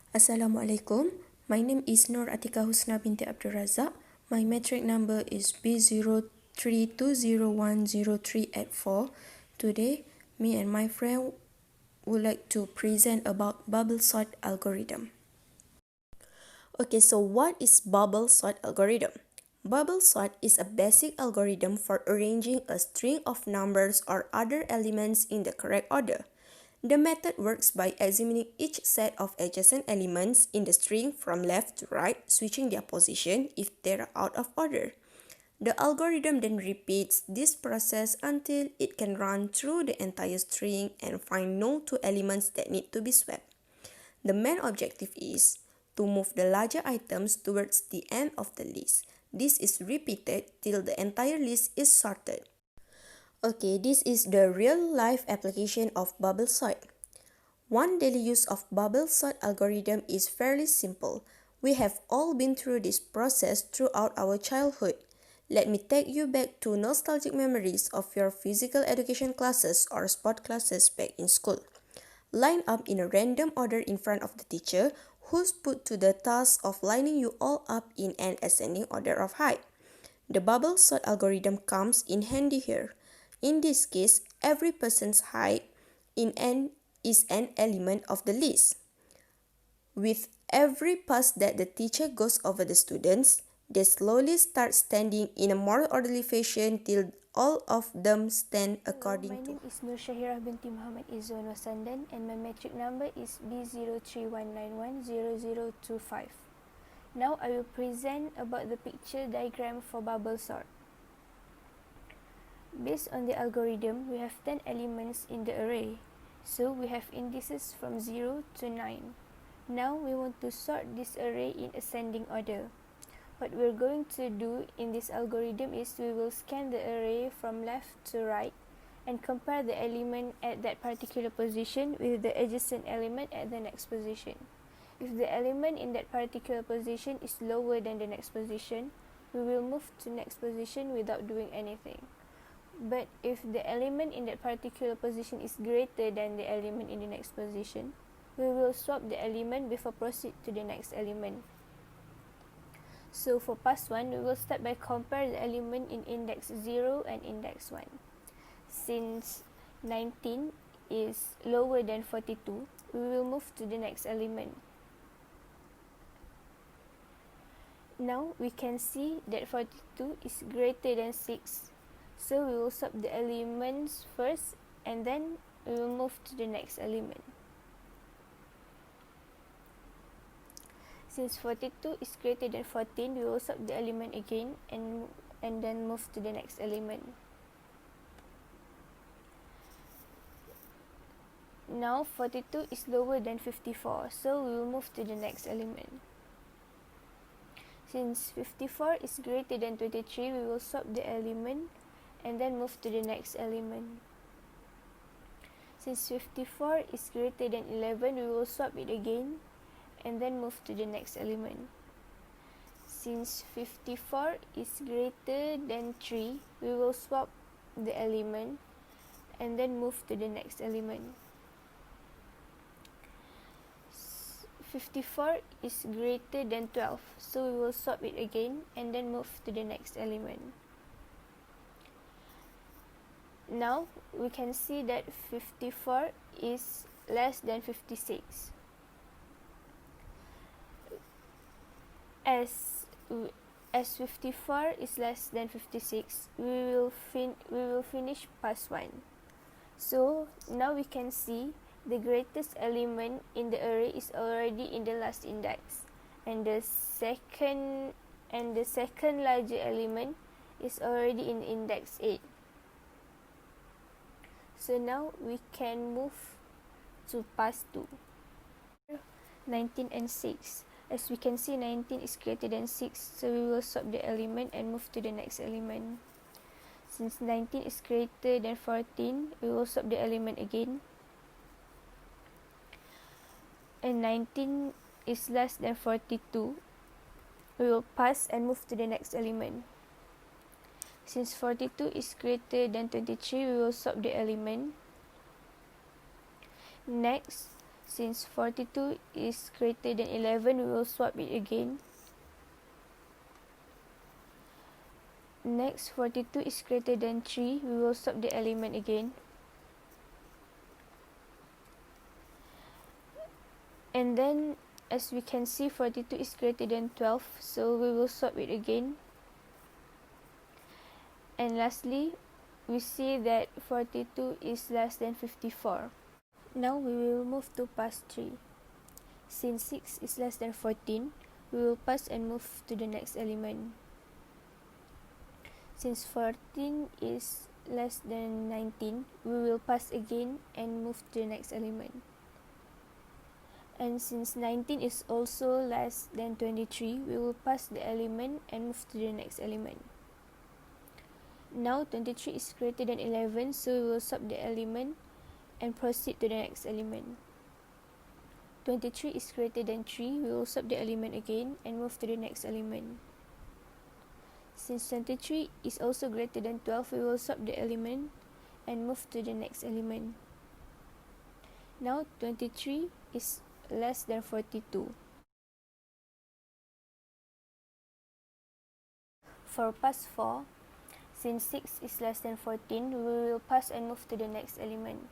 Assalamualaikum. My name is Nur Atika Husna binti Abdul Razak. My metric number is B0320103884. Today, me and my friend would like to present about bubble sort algorithm. Okay, so what is bubble sort algorithm? Bubble sort is a basic algorithm for arranging a string of numbers or other elements in the correct order. The method works by examining each set of adjacent elements in the string from left to right, switching their position if they are out of order. The algorithm then repeats this process until it can run through the entire string and find no two elements that need to be swapped. The main objective is to move the larger items towards the end of the list. This is repeated till the entire list is sorted. Okay, this is the real-life application of bubble sort. One daily use of bubble sort algorithm is fairly simple. We have all been through this process throughout our childhood. Let me take you back to nostalgic memories of your physical education classes or sport classes back in school. Line up in a random order in front of the teacher, who's put to the task of lining you all up in an ascending order of height. The bubble sort algorithm comes in handy here. In this case, every person's height is an element of the list. With every pass that the teacher goes over the students, they slowly start standing in a more orderly fashion till all of them stand according My name is Nur Shahira binti Muhammad Izzuan Wasandan and my metric number is B0319100025. Now I will present about the picture diagram for bubble sort. Based on the algorithm, we have 10 elements in the array. So we have indices from 0 to 9. Now we want to sort this array in ascending order. What we're going to do in this algorithm is we will scan the array from left to right and compare the element at that particular position with the adjacent element at the next position. If the element in that particular position is lower than the next position, we will move to next position without doing anything. But if the element in that particular position is greater than the element in the next position, we will swap the element before proceed to the next element. So for pass 1, we will start by compare the element in index 0 and index 1. Since 19 is lower than 42, we will move to the next element. Now we can see that 42 is greater than 6. So we will swap the elements first and then we will move to the next element. Since 42 is greater than 14, we will swap the element again and then move to the next element. Now 42 is lower than 54, so we will move to the next element. Since 54 is greater than 23, we will swap the element and then move to the next element. Since 54 is greater than 11, we will swap it again and then move to the next element. Since 54 is greater than 3, we will swap the element and then move to the next element. 54 is greater than 12, so we will swap it again and then move to the next element. Now we can see that 54 is less than 56. As 54 is less than 56, we will finish pass 1. So now we can see the greatest element in the array is already in the last index, and the second larger element is already in index 8. So now we can move to pass 2. 19 and 6. As we can see, 19 is greater than 6, so we will swap the element and move to the next element. Since 19 is greater than 14, we will swap the element again. And 19 is less than 42, we will pass and move to the next element. Since 42 is greater than 23, we will swap the element. Next, Since 42 is greater than 11, we will swap it again. Next, 42 is greater than 3, we will swap the element again. And then, as we can see, 42 is greater than 12, so we will swap it again. And lastly, we see that 42 is less than 54. Now we will move to pass 3. Since 6 is less than 14, we will pass and move to the next element. Since 14 is less than 19, we will pass again and move to the next element. And since 19 is also less than 23, we will pass the element and move to the next element. Now 23 is greater than 11, so we will swap the element and proceed to the next element. 23 is greater than 3, we will swap the element again and move to the next element. Since 23 is also greater than 12, we will swap the element and move to the next element. Now 23 is less than 42. For pass 4, since 6 is less than 14, we will pass and move to the next element.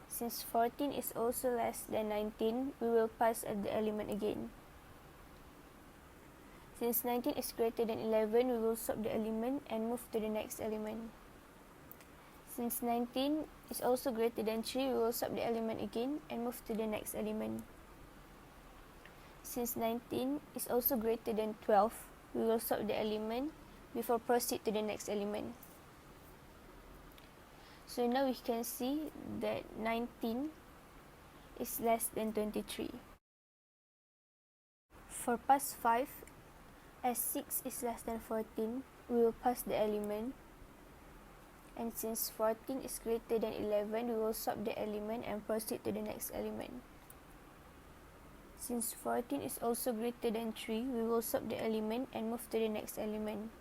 Since 14 is also less than 19, we will pass at the element again. Since 19 is greater than 11, we will swap the element and move to the next element. Since 19 is also greater than 3, we will swap the element again and move to the next element. Since 19 is also greater than 12, we will swap the element before proceed to the next element. So now we can see that 19 is less than 23. For pass 5, as 6 is less than 14, we will pass the element. And since 14 is greater than 11, we will swap the element and proceed to the next element. Since 14 is also greater than 3, we will swap the element and move to the next element.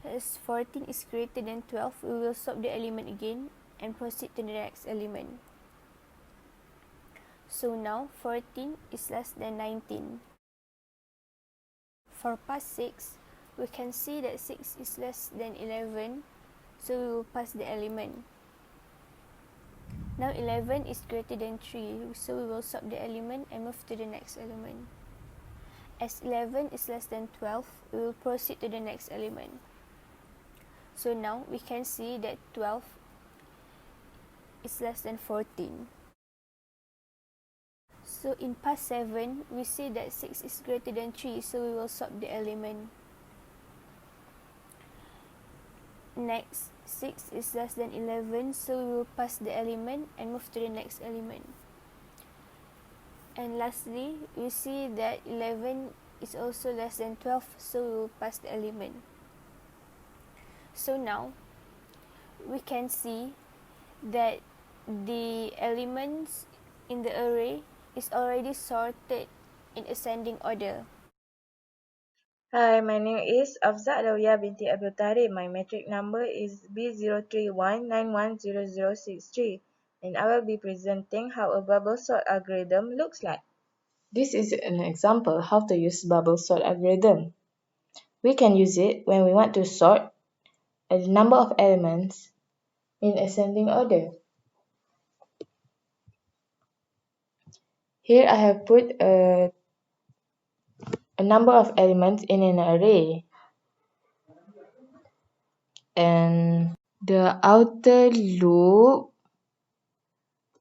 As 14 is greater than 12, we will swap the element again and proceed to the next element. So now 14 is less than 19. For pass 6, we can see that 6 is less than 11, so we will pass the element. Now 11 is greater than 3, so we will swap the element and move to the next element. As 11 is less than 12, we will proceed to the next element. So now we can see that 12 is less than 14. So in pass 7, we see that 6 is greater than 3, so we will swap the element. Next, 6 is less than 11, so we will pass the element and move to the next element. And lastly, we see that 11 is also less than 12, so we will pass the element. So now, we can see that the elements in the array is already sorted in ascending order. Hi, my name is Afza Alawiyah binti Abdul Tariq. My metric number is B031910063, and I will be presenting how a bubble sort algorithm looks like. This is an example how to use bubble sort algorithm. We can use it when we want to sort a number of elements in ascending order. Here I have put a number of elements in an array, and the outer loop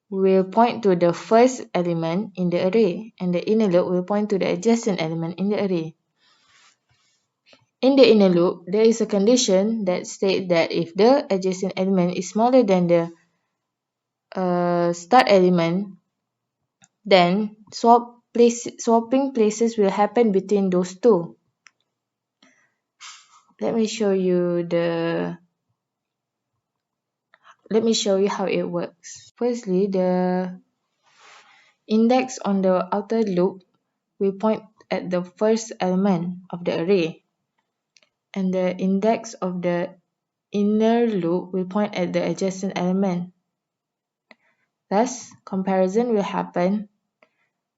will point to the first element in the array, and the inner loop will point to the adjacent element in the array. In the inner loop, there is a condition that states that if the adjacent element is smaller than the start element, then swapping places will happen between those two. Let me show you how it works. Firstly, the index on the outer loop will point at the first element of the array, and the index of the inner loop will point at the adjacent element. Thus, comparison will happen,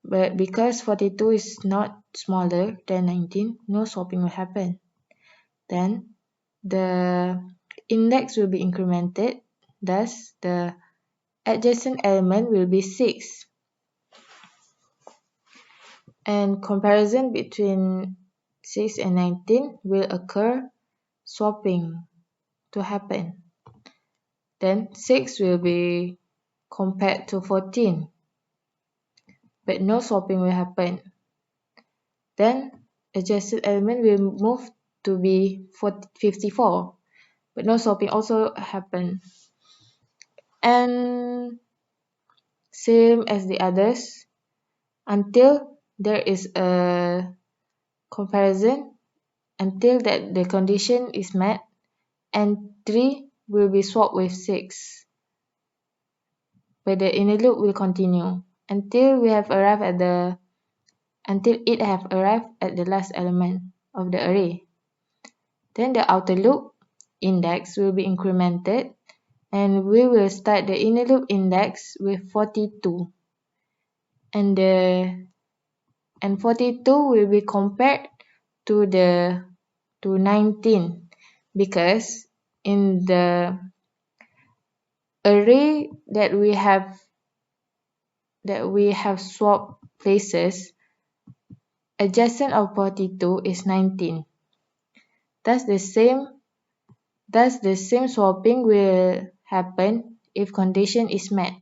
but because 42 is not smaller than 19, no swapping will happen. Then, the index will be incremented, thus the adjacent element will be 6. And comparison between 6 and 19 will occur, swapping to happen. Then 6 will be compared to 14, but no swapping will happen. Then adjacent element will move to be 54, but no swapping also happen. And same as the others, until there is a comparison, until that the condition is met, and 3 will be swapped with 6. But the inner loop will continue until it have arrived at the last element of the array. Then the outer loop index will be incremented, and we will start the inner loop index with 42. And 42 will be compared to 19, because in the array that we have swapped places, adjacent of 42 is 19. Thus the same swapping will happen if condition is met.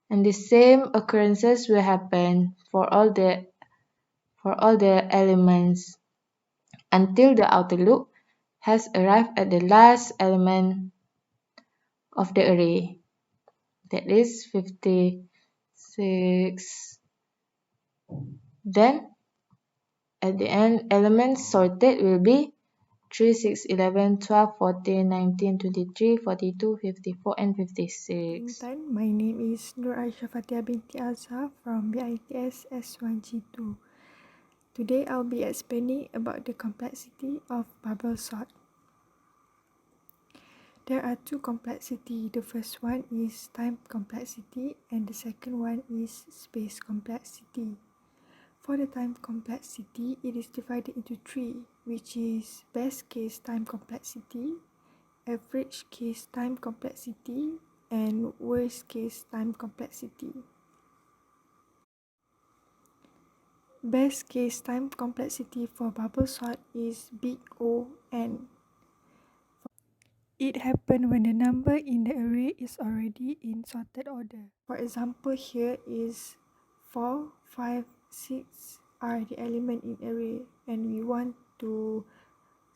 And the same occurrences will happen for all the elements until the outer loop has arrived at the last element of the array, that is 56. Then at the end, elements sorted will be 3, 6, 11, 12, 14, 19, 23, 42, 54, and 56. Intan, my name is Nur Aisha Fatia binti Azhar from BITS S1G2. Today I'll be explaining about the complexity of bubble sort. There are two complexity. The first one is time complexity and the second one is space complexity. For the time complexity, it is divided into three, which is best case time complexity, average case time complexity, and worst case time complexity. Best case time complexity for bubble sort is big O n. It happens when the number in the array is already in sorted order. For example, here is 4, 5, 6 are the element in array and we want to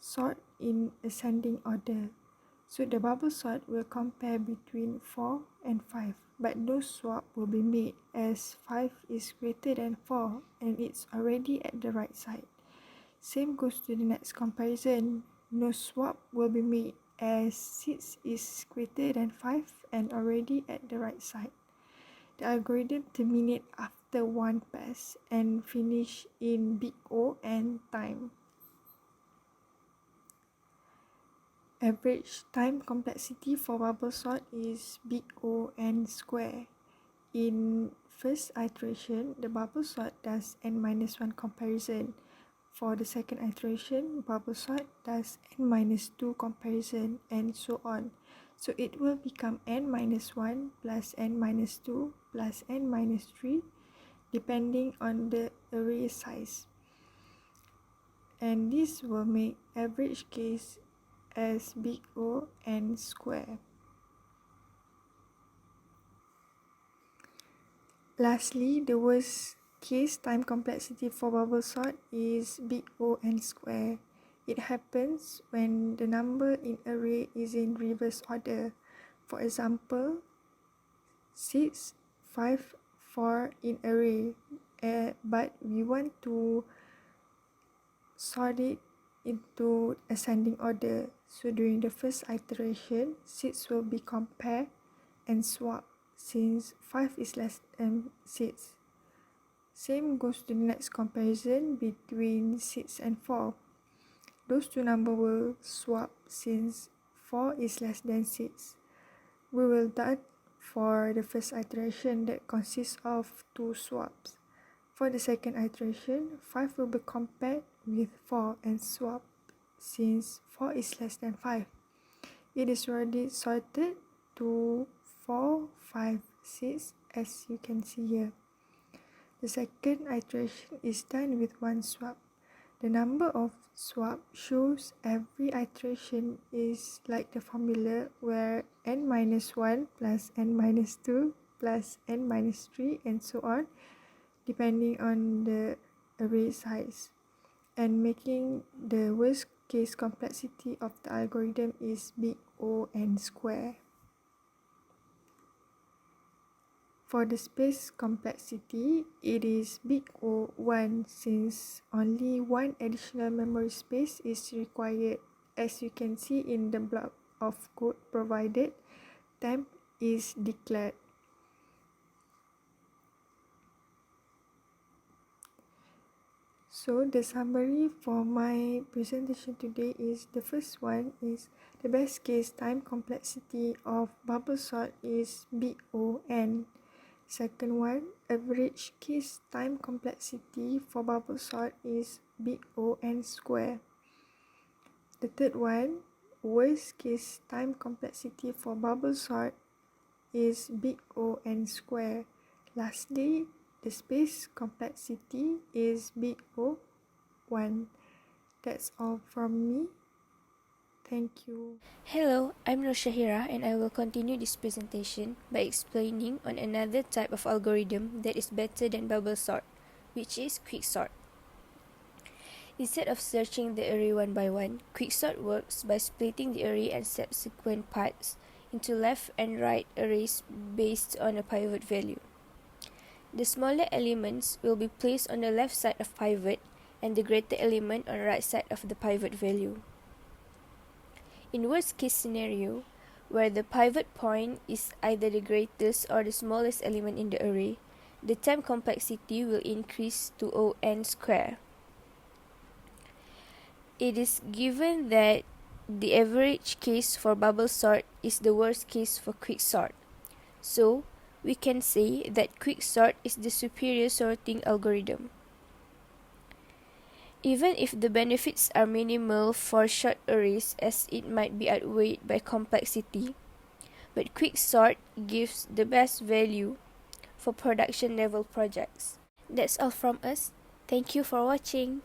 sort in ascending order. So the bubble sort will compare between 4 and 5, but no swap will be made as 5 is greater than 4 and it's already at the right side. Same goes to the next comparison. No swap will be made as 6 is greater than 5 and already at the right side. The algorithm terminates after one pass and finish in big O n time. Average time complexity for bubble sort is big O n square. In first iteration, the bubble sort does n-1 comparison. For the second iteration, bubble sort does n-2 comparison and so on. So it will become n-1 plus n-2 plus n-3 depending on the array size. And this will make average case as big O n square. Lastly, the worst case time complexity for bubble sort is big O n square. It happens when the number in array is in reverse order. For example, 6, 5, 4 in array, but we want to sort it into ascending order. So during the first iteration, 6 will be compared and swapped since 5 is less than 6. Same goes to the next comparison between 6 and 4. Those two numbers will swap since 4 is less than 6. We will for the first iteration that consists of 2 swaps. For the second iteration, 5 will be compared with 4 and swapped since 4 is less than 5. It is already sorted to 4, 5, 6 as you can see here. The second iteration is done with 1 swap. The number of swap shows every iteration is like the formula where n-1 plus n-2 plus n-3 and so on, depending on the array size. And making the worst case complexity of the algorithm is big O n square. For the space complexity, it is big O1 since only one additional memory space is required. As you can see in the block of code provided, temp is declared. So the summary for my presentation today is, the first one is the best case time complexity of bubble sort is big O(n). Second one, average case time complexity for bubble sort is big O(n) square. The third one, worst case time complexity for bubble sort is big O(n) square. Lastly, the space complexity is big O(1). That's all from me. Thank you. Hello, I'm Nur Shahira and I will continue this presentation by explaining on another type of algorithm that is better than bubble sort, which is quicksort. Instead of searching the array one by one, quicksort works by splitting the array and subsequent parts into left and right arrays based on a pivot value. The smaller elements will be placed on the left side of pivot and the greater element on the right side of the pivot value. In worst case scenario, where the pivot point is either the greatest or the smallest element in the array, the time complexity will increase to O(n) square. It is given that the average case for bubble sort is the worst case for quicksort. So, we can say that quicksort is the superior sorting algorithm. Even if the benefits are minimal for short arrays as it might be outweighed by complexity, but quicksort gives the best value for production level projects. That's all from us. Thank you for watching.